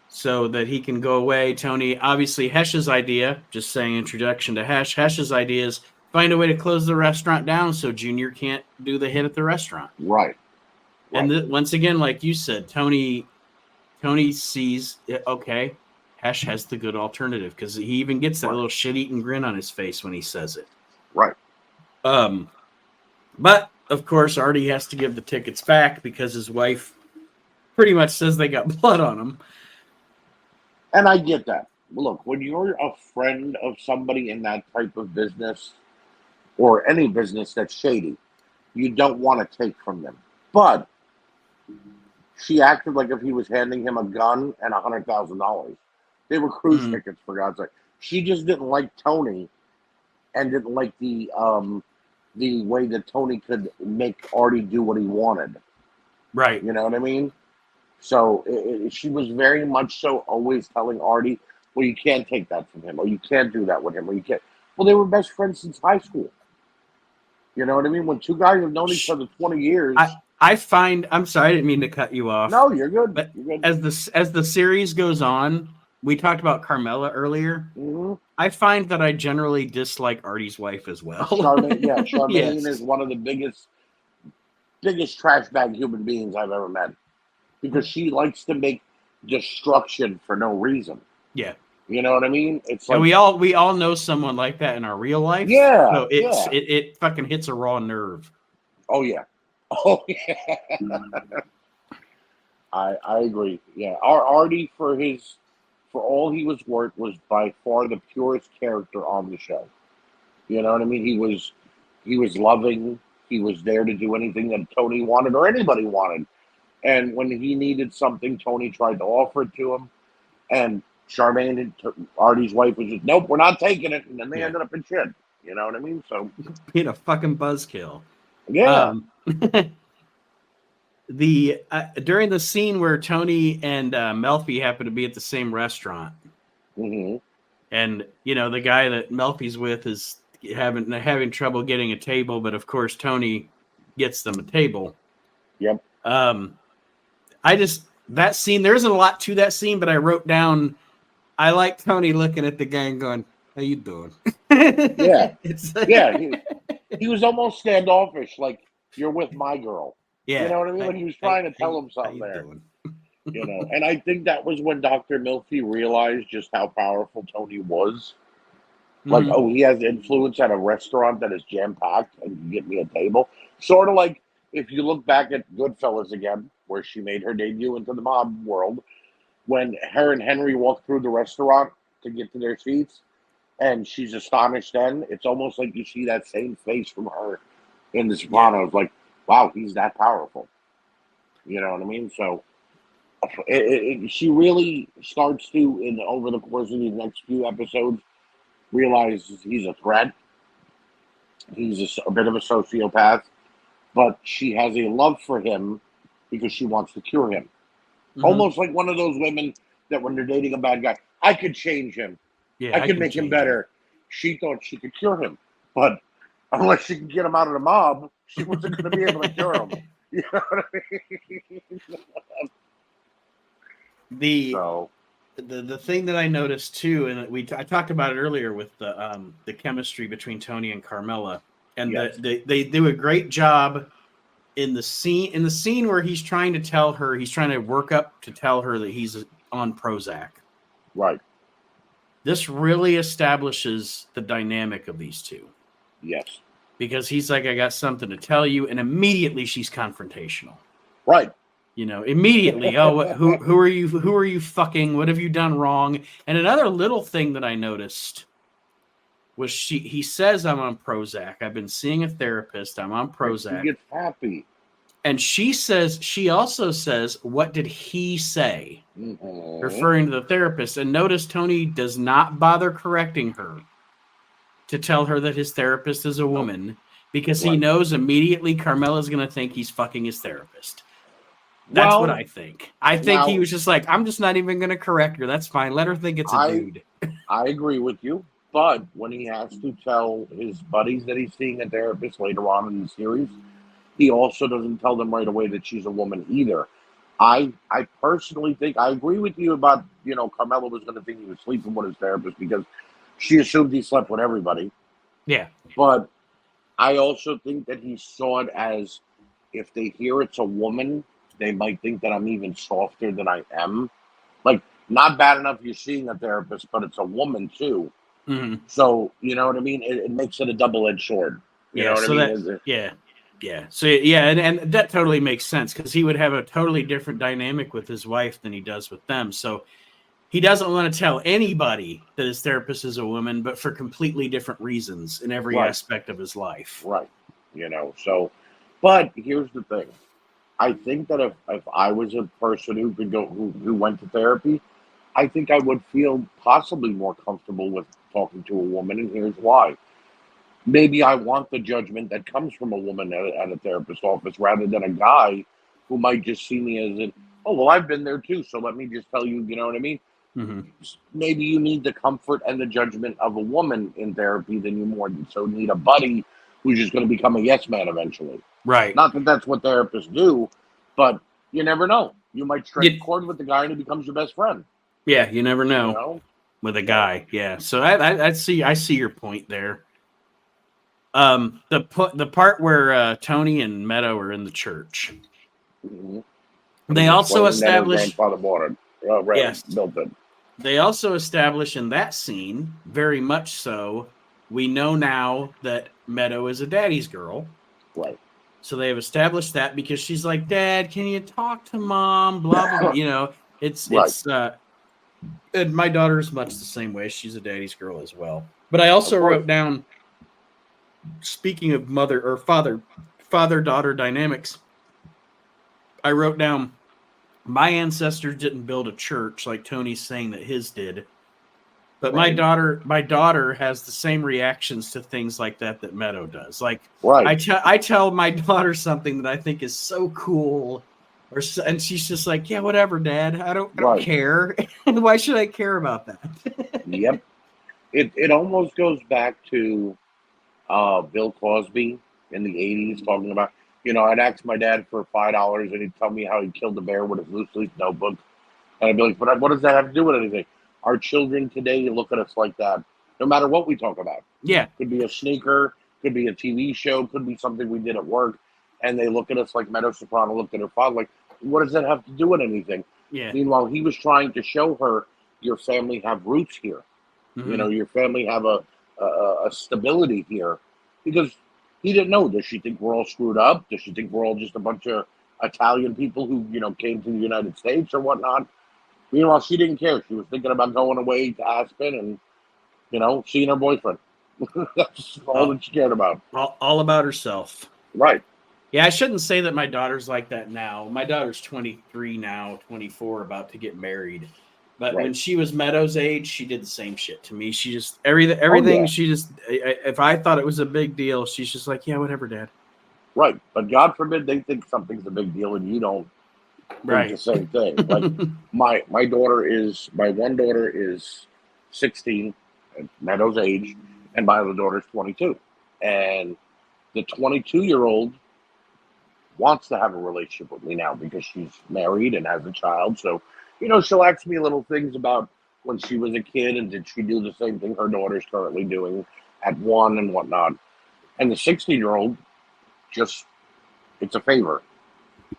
So that he can go away. Tony, obviously, Hesh's idea, just saying introduction to Hesh. Hesh's idea is find a way to close the restaurant down so Junior can't do the hit at the restaurant. Right. And once again, like you said, Tony sees, okay, Hesh has the good alternative because he even gets that little shit-eating grin on his face when he says it. Right. But, of course, Artie has to give the tickets back because his wife pretty much says they got blood on them. And I get that. Look, when you're a friend of somebody in that type of business or any business that's shady, you don't want to take from them. But she acted like if he was handing him a gun and $100,000. They were cruise tickets, for God's sake. She just didn't like Tony and didn't like the way that Tony could make Artie do what he wanted. Right. You know what I mean? So she was very much so always telling Artie, well, you can't take that from him, or you can't do that with him, or you can't. Well, they were best friends since high school. You know what I mean? When two guys have known each other 20 years. I'm sorry, I didn't mean to cut you off. No, you're good. But you're good. As the series goes on, we talked about Carmela earlier. Mm-hmm. I find that I generally dislike Artie's wife as well. Charmaine is one of the biggest trash bag human beings I've ever met. Because she likes to make destruction for no reason. Yeah. You know what I mean? It's like, and we all know someone like that in our real life. Yeah. So it fucking hits a raw nerve. Oh yeah. Oh yeah. I agree. Yeah. Artie for all he was worth was by far the purest character on the show. You know what I mean? He was loving. He was there to do anything that Tony wanted or anybody wanted. And when he needed something, Tony tried to offer it to him. And Charmaine, Artie's wife, was just, nope, we're not taking it. And then they ended up in shit. You know what I mean? So being a fucking buzzkill. Yeah. During the scene where Tony and Melfi happen to be at the same restaurant, mm-hmm. and the guy that Melfi's with is having trouble getting a table, but of course Tony gets them a table. Yep. That scene, there isn't a lot to that scene, but I wrote down, I like Tony looking at the guy and going, how you doing? Yeah. He was almost standoffish, like, you're with my girl. Yeah. You know what I mean? Like he was trying to tell him something there. And I think that was when Dr. Milfi realized just how powerful Tony was. Like, he has influence at a restaurant that is jam-packed and can get me a table. Sort of like, if you look back at Goodfellas again, where she made her debut into the mob world, when her and Henry walk through the restaurant to get to their seats, and she's astonished then, it's almost like you see that same face from her in the Sopranos, like, wow, he's that powerful. You know what I mean? So she really starts to, over the course of these next few episodes, realize he's a threat. He's a bit of a sociopath, but she has a love for him because she wants to cure him. Mm-hmm. Almost like one of those women that when they're dating a bad guy, I could change him. Yeah, I could make him better. She thought she could cure him, but unless she could get him out of the mob, she wasn't going to be able to cure him. You know what I mean? The thing that I noticed too, and I talked about it earlier with the chemistry between Tony and Carmela, and they do a great job in the scene where he's trying to work up to tell her that he's on Prozac. Right. This really establishes the dynamic of these two. Yes. Because he's like, I got something to tell you, and immediately she's confrontational. Right. Immediately, who are you? Who are you fucking? What have you done wrong? And another little thing that I noticed was he says, I'm on Prozac. I've been seeing a therapist. I'm on Prozac. She gets happy. And she also says, what did he say? Mm-hmm. Referring to the therapist. And notice Tony does not bother correcting her to tell her that his therapist is a woman because he knows immediately Carmela's going to think he's fucking his therapist. That's what I think. I think he was just like, I'm just not even going to correct her. That's fine. Let her think it's a dude. I agree with you. But when he has to tell his buddies that he's seeing a therapist later on in the series, he also doesn't tell them right away that she's a woman either. I personally think I agree with you about Carmela was going to think he was sleeping with his therapist because she assumed he slept with everybody. Yeah. But I also think that he saw it as if they hear it's a woman, they might think that I'm even softer than I am. Like, not bad enough you're seeing a therapist, but it's a woman too. Hmm. So, you know what I mean? It makes it a double edged sword. You know Yeah. what I So mean? that, yeah. Yeah. So, yeah. And that totally makes sense because he would have a totally different dynamic with his wife than he does with them. So he doesn't want to tell anybody that his therapist is a woman, but for completely different reasons in every Right, aspect of his life. right. So, but here's the thing. I think that if I was a person who could go, who went to therapy, I think I would feel possibly more comfortable with talking to a woman, and here's why. Maybe I want the judgment that comes from a woman at a therapist's office rather than a guy who might just see me as oh, well, I've been there too, so let me just tell you, you know what I mean? Hmm. Maybe you need the comfort and the judgment of a woman in therapy than you more so need a buddy who's just going to become a yes man eventually. Right. Not that that's what therapists do, but you never know. You might strike a You, chord with the guy and he becomes your best friend. yeah. You never You know know? with a So, guy. Yeah. So I see your point there. The part where Tony and Meadow are in the church. mhm. And They he's also explaining that her establish, grandfather bought it, yes, built it. they also establish in that scene, very much so, we know now that Meadow is a daddy's girl. Right. So they have established that because she's like, Dad, can you talk to mom? Blah, blah, blah. You know, Right. and my daughter's much the same way. She's a daddy's girl as well. But I also Of course. wrote down, speaking of mother or father daughter dynamics, I wrote down, my ancestors didn't build a church like Tony's saying that his did. But Right. my daughter has the same reactions to things like that Meadow does. Like Right. I tell my daughter something that I think is so cool, and she's just like, yeah, whatever, Dad. I don't Right. care. Why should I care about that? Yep. It almost goes back to Bill Cosby in the '80s talking about, I'd ask my dad for $5 and he'd tell me how he killed a bear with his loose leaf notebook. And I'd be like, but what does that have to do with anything? Our children today look at us like that, no matter what we talk about. Yeah, Could be a sneaker, could be a TV show, could be something we did at work. And they look at us like Meadow Soprano looked at her father, like, what does that have to do with anything? yeah. Meanwhile, he was trying to show her your family have roots here. Mm-hmm. Your family have a stability here because he didn't know. Does she think we're all screwed up? Does she think we're all just a bunch of Italian people who came to the United States or whatnot? Meanwhile, she didn't care. She was thinking about going away to Aspen and seeing her boyfriend. That's all that she cared about. All about herself. Right. Yeah, I shouldn't say that my daughter's like that now. My daughter's 23 now, 24, about to get married. But when Right. she was Meadow's age, she did the same shit to me. She just Oh everything. yeah. She just if I thought it was a big deal, she's just like, yeah, whatever, Dad. Right. But God forbid they think something's a big deal and you don't think the Right. same thing. Like my one daughter is 16, at Meadow's age, and my other daughter is 22. And the 22-year-old wants to have a relationship with me now because she's married and has a child. So, she'll ask me little things about when she was a kid and did she do the same thing her daughter's currently doing at 1 and whatnot. And the 16-year-old just, it's a favor.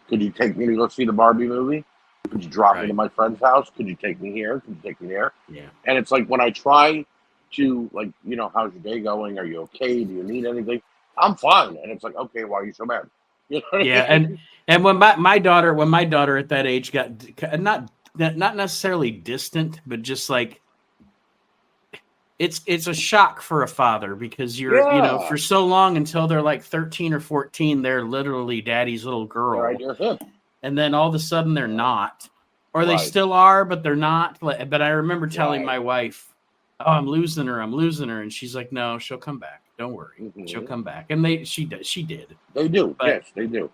Could you take me to go see the Barbie movie? Could you drop me to my friend's house? Could you take me here? Could you take me there? Yeah. And it's like when I try to, like, how's your day going? Are you okay? Do you need anything? I'm fine. And it's like, okay, why are you so mad? You know what Yeah, I mean? and when my daughter at that age got not necessarily distant, but just like it's a shock for a father because you're Yeah. for so long until they're like 13 or 14, they're literally daddy's little girl. They're at your hip. And then all of a sudden they're not, or they Right. still are, but they're not. But I remember telling Right. my wife, "Oh, I'm losing her," and she's like, "No, she'll come back. Don't worry, she'll come back." And she did. They do. But, Yes, they do.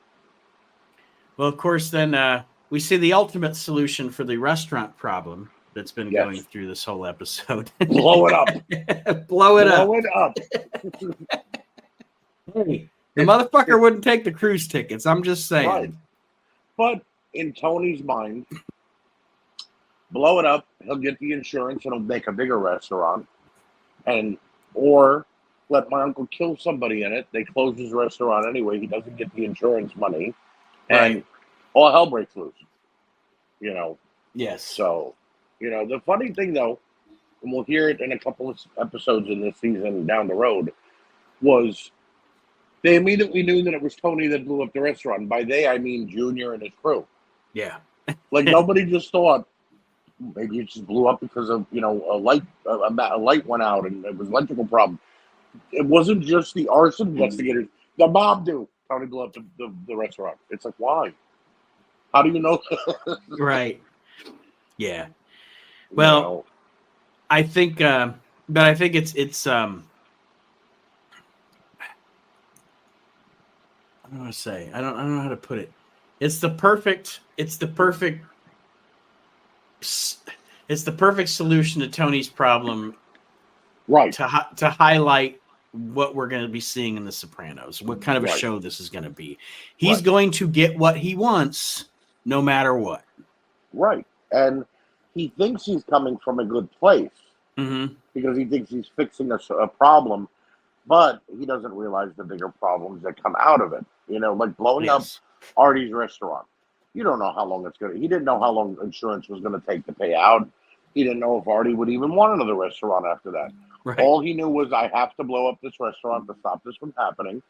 well, of course, then we see the ultimate solution for the restaurant problem. that's been going through this whole episode. Blow it up. Blow it up. Blow it up. Hey, the motherfucker wouldn't take the cruise tickets. I'm just saying. Right. But in Tony's mind, blow it up. He'll get the insurance and he'll make a bigger restaurant, or let my uncle kill somebody in it. They close his restaurant anyway. He doesn't get the insurance money, and all hell breaks loose. Yes. So, the funny thing though, and we'll hear it in a couple of episodes in this season down the road, was they immediately knew that it was Tony that blew up the restaurant. And by they, I mean Junior and his crew. Yeah. Like nobody just thought maybe it just blew up because of a light went out and it was an electrical problem. It wasn't just the arson investigators. The mob knew Tony blew up the restaurant. It's like, why? How do you know? Right. Yeah. Well, I think, but I think it's I don't know what to say. I don't know how to put it. It's the perfect solution to Tony's problem. Right. To highlight what we're going to be seeing in The Sopranos, what kind of a show this is going to be. He's going to get what he wants no matter what. Right. And he thinks he's coming from a good place because he thinks he's fixing a problem, but he doesn't realize the bigger problems that come out of it. Like blowing up Artie's restaurant. You don't know how long he didn't know how long insurance was going to take to pay out. He didn't know if Artie would even want another restaurant after that. Right. All he knew was I have to blow up this restaurant to stop this from happening,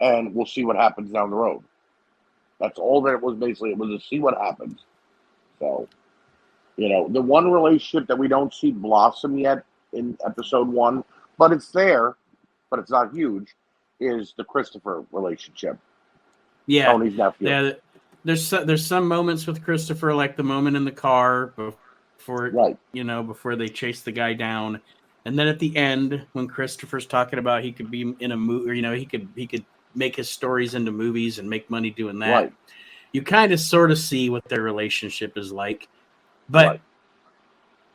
and we'll see what happens down the road. That's all that it was basically. It was to see what happens. So, the one relationship that we don't see blossom yet in episode 1, but it's there, but it's not huge, is the Christopher relationship. Yeah. Tony's nephew. Yeah. There's some moments with Christopher, like the moment in the car before they chase the guy down. And then at the end, when Christopher's talking about he could be in a movie, or he could make his stories into movies and make money doing that. You kind of sort of see what their relationship is like. But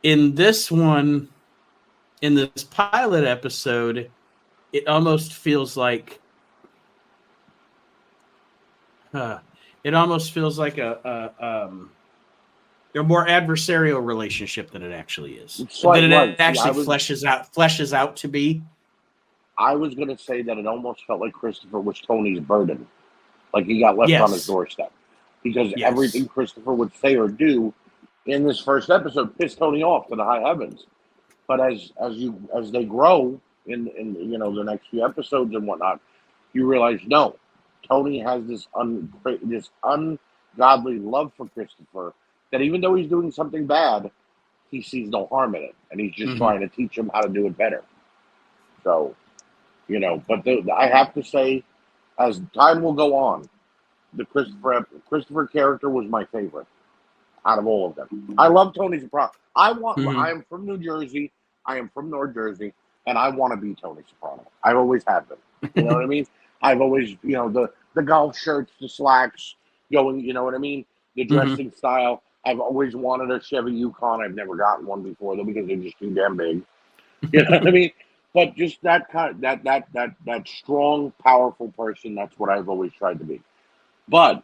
in this one, in this pilot episode, it almost feels like a more adversarial relationship than it actually is. Fleshes out to be. I was going to say that it almost felt like Christopher was Tony's burden. Like he got left on his doorstep. Because everything Christopher would say or do in this first episode pissed Tony off to the high heavens. But as they grow in the next few episodes and whatnot, you realize, no, Tony has this ungodly love for Christopher that even though he's doing something bad, he sees no harm in it, and he's just trying to teach him how to do it better. So, but I have to say, as time will go on, the Christopher character was my favorite out of all of them. I love Tony Soprano. I am from New Jersey. I am from North Jersey, and I want to be Tony Soprano. I always have been. You know what I mean? I've always, the golf shirts, the slacks, going, you know what I mean? The dressing style. I've always wanted a Chevy Yukon. I've never gotten one before, though, because they're just too damn big. You know what I mean? But just that kind of, that strong, powerful person, that's what I've always tried to be. But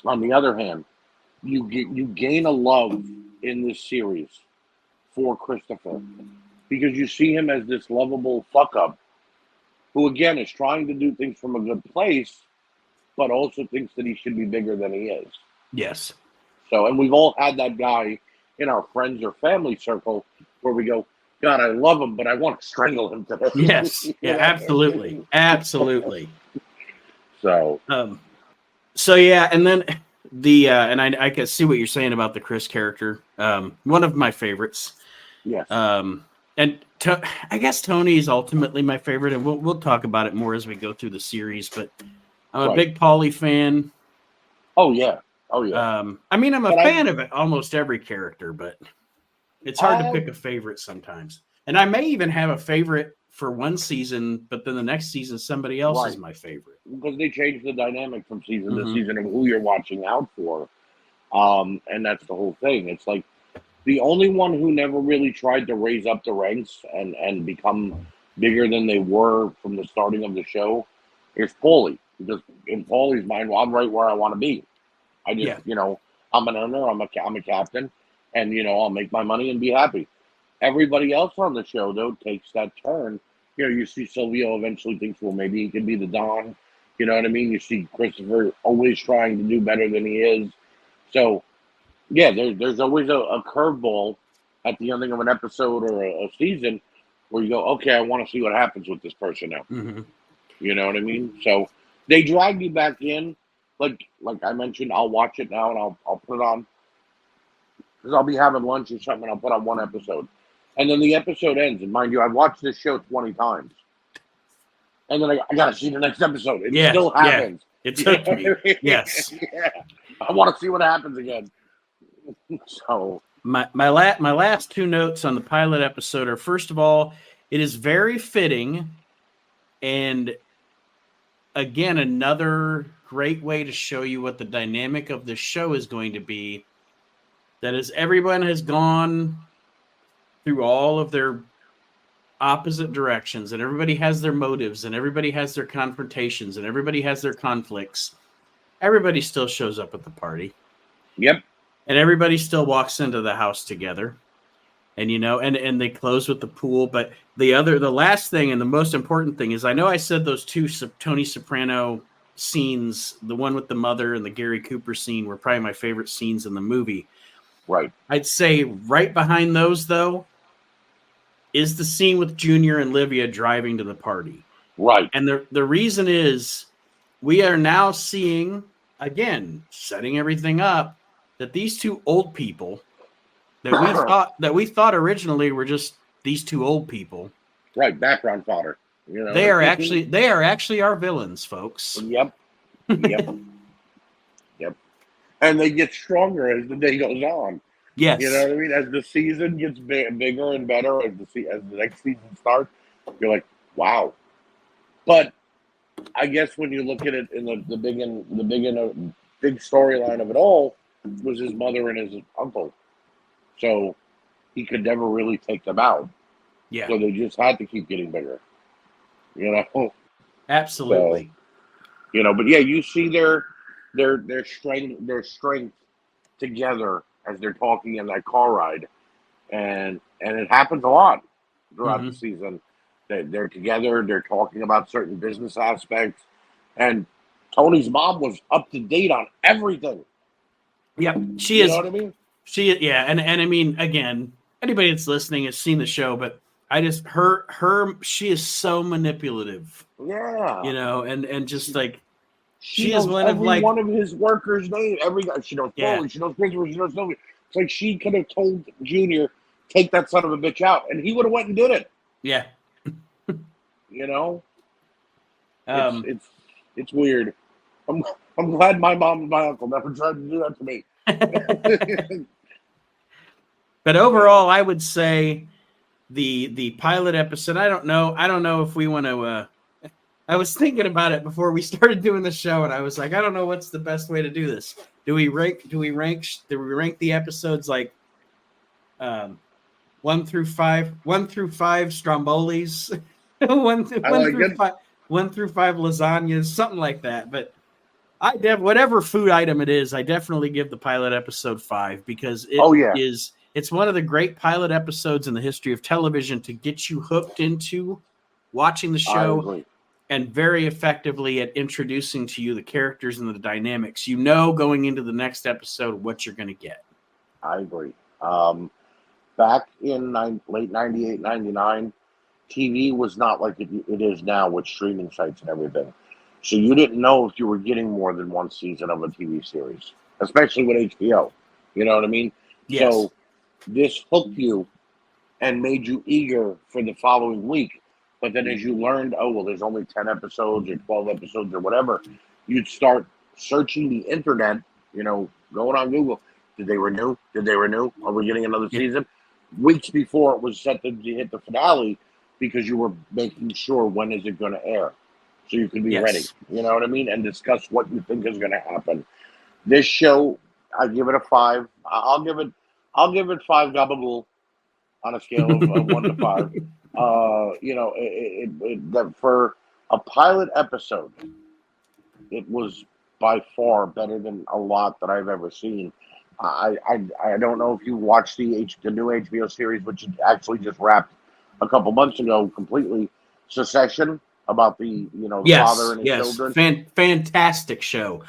on the other hand, you gain a love in this series for Christopher because you see him as this lovable fuck up who, again, is trying to do things from a good place, but also thinks that he should be bigger than he is. Yes. So, and we've all had that guy in our friends or family circle where we go, God, I love him, but I want to strangle him today. Yes. Yeah, absolutely. Absolutely. So, yeah, and then and I can see what you're saying about the Chris character. One of my favorites. Yes. And I guess Tony is ultimately my favorite, and we'll talk about it more as we go through the series. But I'm a big Paulie fan. Oh yeah. I'm a fan of almost every character, but it's hard to pick a favorite sometimes. And I may even have a favorite for one season, but then the next season somebody else is my favorite. Because they change the dynamic from season to season of who you're watching out for. And that's the whole thing. It's like, The only one who never really tried to raise up the ranks and become bigger than they were from the starting of the show is Paulie. Because in Paulie's mind, well, I'm right where I want to be. I just, I'm an owner, I'm a captain, and, I'll make my money and be happy. Everybody else on the show, though, takes that turn. You see Silvio eventually thinks, well, maybe he can be the Don. You know what I mean? You see Christopher always trying to do better than he is. So, yeah, there's always a curveball at the ending of an episode or a season where you go, okay, I want to see what happens with this person now. Mm-hmm. You know what I mean? So they drag you back in. Like I mentioned, I'll watch it now and I'll put it on because I'll be having lunch or something and I'll put on one episode. And then the episode ends. And mind you, I've watched this show 20 times. And then I got to see the next episode. It still happens. Yeah. It took me. Yes. Yeah. I want to see what happens again. So my last two notes on the pilot episode are, first of all, it is very fitting, and again, another great way to show you what the dynamic of the show is going to be. That is, everyone has gone through all of their opposite directions, and everybody has their motives, and everybody has their confrontations, and everybody has their conflicts. Everybody still shows up at the party. Yep. And everybody still walks into the house together. And, and they close with the pool. But the last thing and the most important thing is, I know I said those two Tony Soprano scenes, the one with the mother and the Gary Cooper scene, were probably my favorite scenes in the movie. Right. I'd say right behind those, though, is the scene with Junior and Livia driving to the party. Right. And the reason is we are now seeing, again, setting everything up, that these two old people that we thought originally were just these two old people. Right, background fodder. They are actually our villains, folks. Yep. Yep. And they get stronger as the day goes on. Yes. You know what I mean? As the season gets bigger and better, as the next season starts, you're like, wow. But I guess when you look at it in the big storyline of it all, was his mother and his uncle. So he could never really take them out. Yeah. So they just had to keep getting bigger. Absolutely. So, but yeah, you see their strength together as they're talking in that car ride. And it happens a lot throughout the season. They're together, they're talking about certain business aspects. And Tony's mom was up to date on everything. Yep, she is. You know what I mean? And I mean, again, anybody that's listening has seen the show, but I just she is so manipulative. Yeah. And just like she is one of his workers' name. Every guy she knows Paulie, she knows Christopher, she knows Sylvia. It's like she could have told Junior, take that son of a bitch out, and he would have went and did it. Yeah. It's weird. I'm glad my mom and my uncle never tried to do that to me. But overall, I would say the pilot episode, I don't know if we want to I was thinking about it before we started doing the show, and I was like, I don't know what's the best way to do this. Do we rank the episodes like 1 through 5 Strombolis, 1 through 5 lasagnas, something like that. But whatever food item it is, I definitely give the pilot episode 5 because it's one of the great pilot episodes in the history of television to get you hooked into watching the show, and very effectively at introducing to you the characters and the dynamics. Going into the next episode what you're going to get. I agree. Back in late 98, 99, TV was not like it is now with streaming sites and everything. So you didn't know if you were getting more than one season of a TV series, especially with HBO. You know what I mean? Yes. So this hooked you and made you eager for the following week. But then as you learned, there's only 10 episodes or 12 episodes or whatever, you'd start searching the internet, going on Google. Did they renew? Are we getting another season? Weeks before it was set to hit the finale, because you were making sure when is it going to air. So you could be ready, you know what I mean? And discuss what you think is going to happen. This show, I give it a 5. I'll give I'll give it 5 gabagool on a scale of 1 to 5. That for a pilot episode, it was by far better than a lot that I've ever seen. I don't know if you watched the new HBO series, which actually just wrapped a couple months ago completely. Succession, about the father and his children. Fantastic show.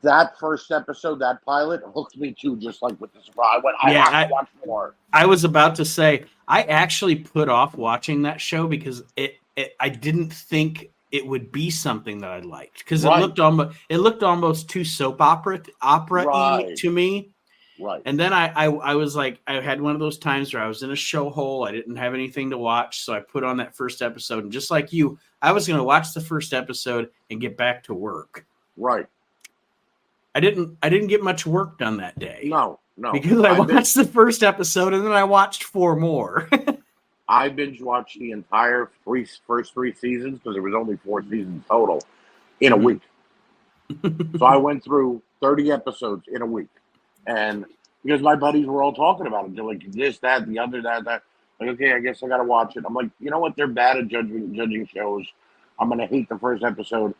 That first episode, that pilot, hooked me too, just like with the surprise. I have to watch more. I was about to say, I actually put off watching that show because I didn't think it would be something that I liked, because it looked almost too soap opera-y to me. Right. And then I was like, I had one of those times where I was in a show hole. I didn't have anything to watch, so I put on that first episode. And just like you, I was going to watch the first episode and get back to work. Right. I didn't get much work done that day. No. Because I watched the first episode and then I watched 4 more. I binge watched the entire first 3 seasons, because there was only 4 seasons total, in a week. So I went through 30 episodes in a week. And because my buddies were all talking about it, they're like, this, that, the other, that. Like, okay, I guess I got to watch it. I'm like, you know what? They're bad at judging shows. I'm going to hate the first episode.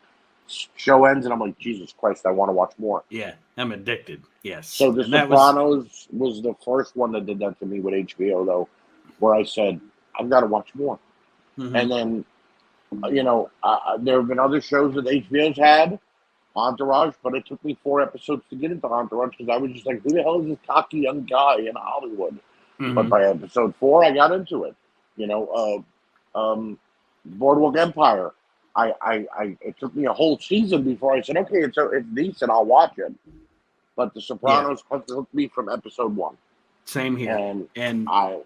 Show ends, and I'm like, Jesus Christ, I want to watch more. Yeah, I'm addicted. Yes. So The Sopranos was the first one that did that to me with HBO, though, where I said, I've got to watch more. Mm-hmm. And then, there have been other shows that HBO's had, Entourage, but it took me 4 episodes to get into Entourage, because I was just like, who the hell is this cocky young guy in Hollywood? Mm-hmm. But by episode 4, I got into it. Boardwalk Empire. It took me a whole season before I said, okay, it's decent, I'll watch it. But The Sopranos hooked me from episode 1. Same here. And I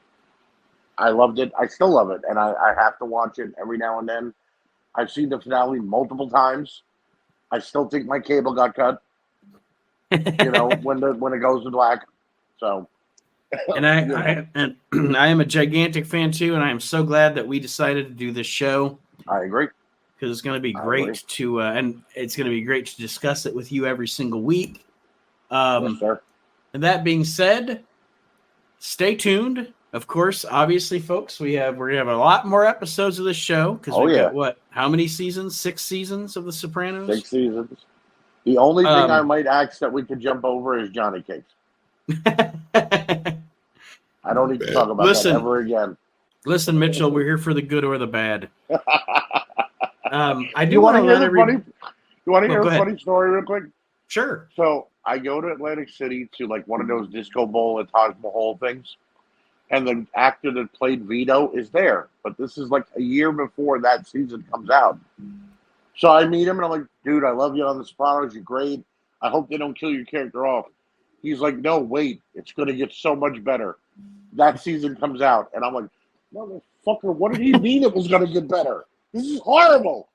loved it. I still love it, and I have to watch it every now and then. I've seen the finale multiple times. I still think my cable got cut. When it goes to black. So. And I am a gigantic fan too, and I am so glad that we decided to do this show. I agree. Because it's going to be great and it's going to be great to discuss it with you every single week. Yes, sir. And that being said, stay tuned. Of course, obviously, folks, we're going to have a lot more episodes of this show, because we've got how many seasons? 6 seasons of The Sopranos? 6 seasons. The only thing I might ask that we could jump over is Johnny Cakes. I don't need to talk about that ever again. Listen, Mitchell, we're here for the good or the bad. I do You want to hear a funny story real quick? Sure. So I go to Atlantic City to like one of those disco bowl at Taj Mahal things, and the actor that played Vito is there. But this is like a year before that season comes out. So I meet him and I'm like, dude, I love you on The Sopranos. You're great. I hope they don't kill your character off. He's like, no, wait, it's going to get so much better. That season comes out, and I'm like, motherfucker, what did he mean it was going to get better? This is horrible.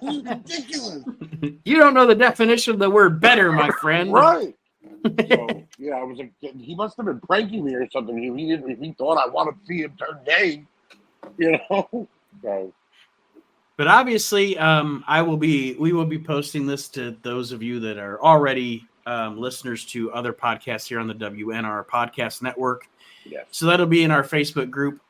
This is ridiculous. You don't know the definition of the word better, my friend. Right. So, I was like, he must have been pranking me or something. He thought I wanted to see him turn gay. So. But obviously, we will be posting this to those of you that are already listeners to other podcasts here on the WNR Podcast Network. Yes. So that'll be in our Facebook group.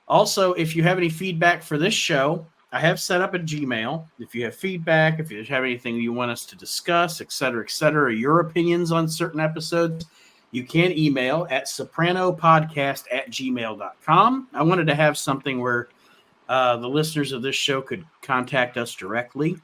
Also, if you have any feedback for this show, I have set up a Gmail. If you have feedback, if you have anything you want us to discuss, et cetera, your opinions on certain episodes, you can email at sopranopodcast@gmail.com. I wanted to have something where the listeners of this show could contact us directly.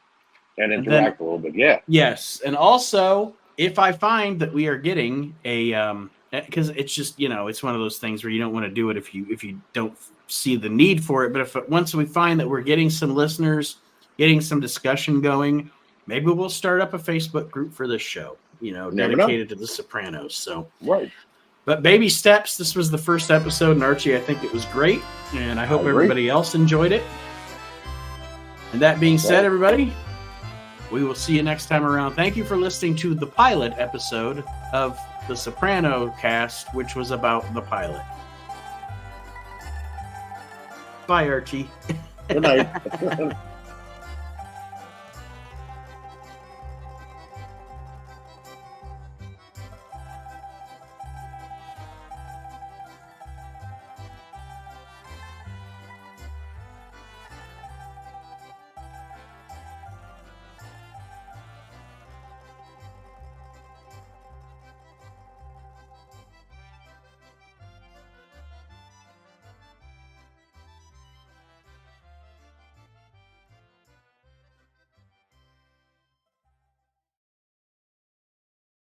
And interact a little bit, yeah. Yes. And also, if I find that we are getting because it's just, it's one of those things where you don't want to do it if you don't see the need for it. But once we find that we're getting some listeners, getting some discussion going, maybe we'll start up a Facebook group for this show, dedicated to The Sopranos. So, right. But baby steps. This was the first episode, and Archie, I think it was great, and I hope everybody else enjoed it. And that being said, everybody, we will see you next time around. Thank you for listening to the pilot episode of the Sopranocast, which was about the pilot. Bye, Archie. Good night.